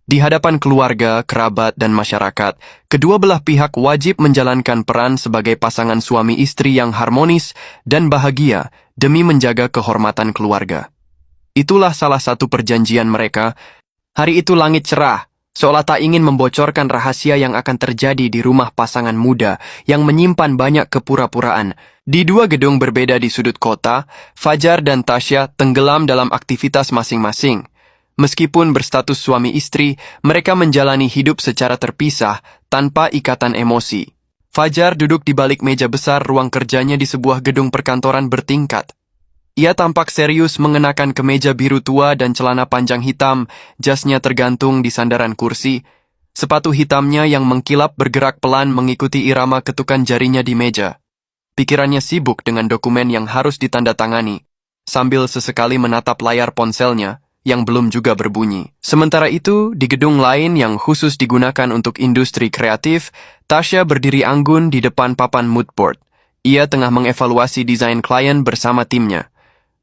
Di hadapan keluarga, kerabat, dan masyarakat, kedua belah pihak wajib menjalankan peran sebagai pasangan suami istri yang harmonis dan bahagia demi menjaga kehormatan keluarga. Itulah salah satu perjanjian mereka. Hari itu langit cerah, seolah tak ingin membocorkan rahasia yang akan terjadi di rumah pasangan muda yang menyimpan banyak kepura-puraan. Di dua gedung berbeda di sudut kota, Fajar dan Tasya tenggelam dalam aktivitas masing-masing. Meskipun berstatus suami istri, mereka menjalani hidup secara terpisah tanpa ikatan emosi. Fajar duduk di balik meja besar ruang kerjanya di sebuah gedung perkantoran bertingkat. Ia tampak serius mengenakan kemeja biru tua dan celana panjang hitam, jasnya tergantung di sandaran kursi. Sepatu hitamnya yang mengkilap bergerak pelan mengikuti irama ketukan jarinya di meja. Pikirannya sibuk dengan dokumen yang harus ditandatangani, sambil sesekali menatap layar ponselnya yang belum juga berbunyi. Sementara itu, di gedung lain yang khusus digunakan untuk industri kreatif, Tasya berdiri anggun di depan papan moodboard. Ia tengah mengevaluasi desain klien bersama timnya.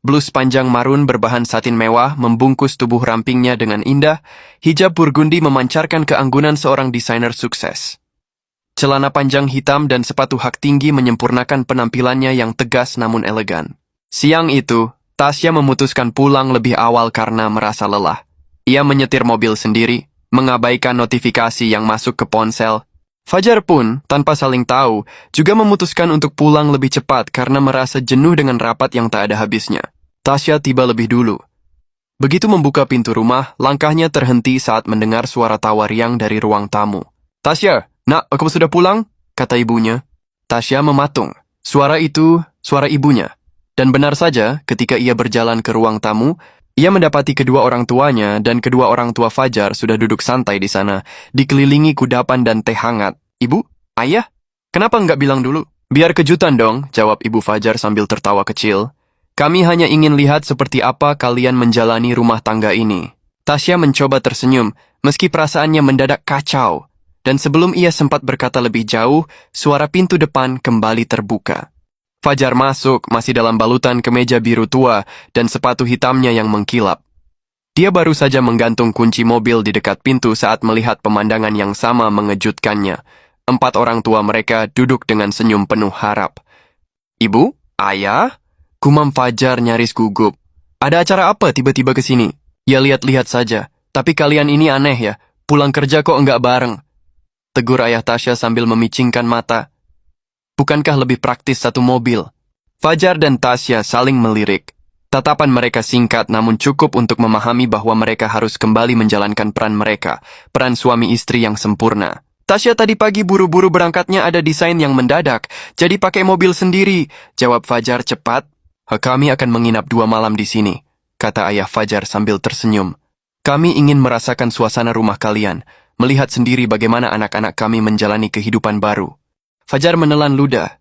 Blus panjang marun berbahan satin mewah membungkus tubuh rampingnya dengan indah, hijab burgundi memancarkan keanggunan seorang desainer sukses. Celana panjang hitam dan sepatu hak tinggi menyempurnakan penampilannya yang tegas namun elegan. Siang itu, Tasya memutuskan pulang lebih awal karena merasa lelah. Ia menyetir mobil sendiri, mengabaikan notifikasi yang masuk ke ponsel. Fajar pun, tanpa saling tahu, juga memutuskan untuk pulang lebih cepat karena merasa jenuh dengan rapat yang tak ada habisnya. Tasya tiba lebih dulu. Begitu membuka pintu rumah, langkahnya terhenti saat mendengar suara tawa riang dari ruang tamu. "Tasya, nak, aku sudah pulang?" kata ibunya. Tasya mematung. Suara itu, suara ibunya. Dan benar saja, ketika ia berjalan ke ruang tamu, ia mendapati kedua orang tuanya dan kedua orang tua Fajar sudah duduk santai di sana, dikelilingi kudapan dan teh hangat. "Ibu? Ayah? Kenapa nggak bilang dulu?" "Biar kejutan dong," jawab ibu Fajar sambil tertawa kecil. "Kami hanya ingin lihat seperti apa kalian menjalani rumah tangga ini." Tasya mencoba tersenyum, meski perasaannya mendadak kacau. Dan sebelum ia sempat berkata lebih jauh, suara pintu depan kembali terbuka. Fajar masuk, masih dalam balutan kemeja biru tua dan sepatu hitamnya yang mengkilap. Dia baru saja menggantung kunci mobil di dekat pintu saat melihat pemandangan yang sama mengejutkannya. 4 orang tua mereka duduk dengan senyum penuh harap. "Ibu? Ayah?" gumam Fajar nyaris gugup. "Ada acara apa tiba-tiba ke sini?" "Ya lihat-lihat saja, tapi kalian ini aneh ya, pulang kerja kok enggak bareng?" tegur ayah Tasya sambil memicingkan mata. "Bukankah lebih praktis satu mobil?" Fajar dan Tasya saling melirik. Tatapan mereka singkat namun cukup untuk memahami bahwa mereka harus kembali menjalankan peran mereka, peran suami istri yang sempurna. "Tasya tadi pagi buru-buru berangkatnya ada desain yang mendadak, jadi pakai mobil sendiri," jawab Fajar cepat. "Kami akan menginap 2 malam di sini," kata ayah Fajar sambil tersenyum. "Kami ingin merasakan suasana rumah kalian, melihat sendiri bagaimana anak-anak kami menjalani kehidupan baru." Fajar menelan ludah.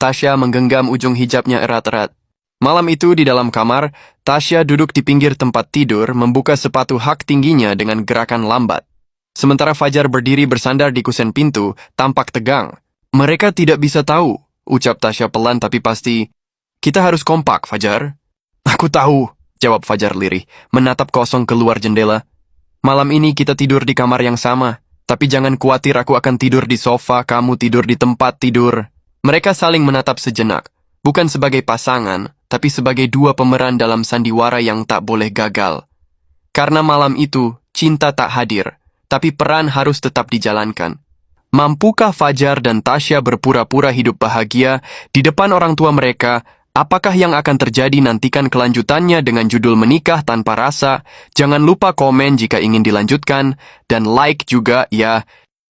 Tasya menggenggam ujung hijabnya erat-erat. Malam itu di dalam kamar, Tasya duduk di pinggir tempat tidur, membuka sepatu hak tingginya dengan gerakan lambat. Sementara Fajar berdiri bersandar di kusen pintu, tampak tegang. "Mereka tidak bisa tahu," ucap Tasya pelan tapi pasti. "Kita harus kompak, Fajar." "Aku tahu," jawab Fajar lirih, menatap kosong keluar jendela. "Malam ini kita tidur di kamar yang sama. Tapi jangan khawatir, aku akan tidur di sofa, kamu tidur di tempat tidur." Mereka saling menatap sejenak, bukan sebagai pasangan, tapi sebagai dua pemeran dalam sandiwara yang tak boleh gagal. Karena malam itu, cinta tak hadir, tapi peran harus tetap dijalankan. Mampukah Fajar dan Tasya berpura-pura hidup bahagia di depan orang tua mereka? Apakah yang akan terjadi? Nantikan kelanjutannya dengan judul Menikah Tanpa Rasa. Jangan lupa komen jika ingin dilanjutkan, dan like juga ya.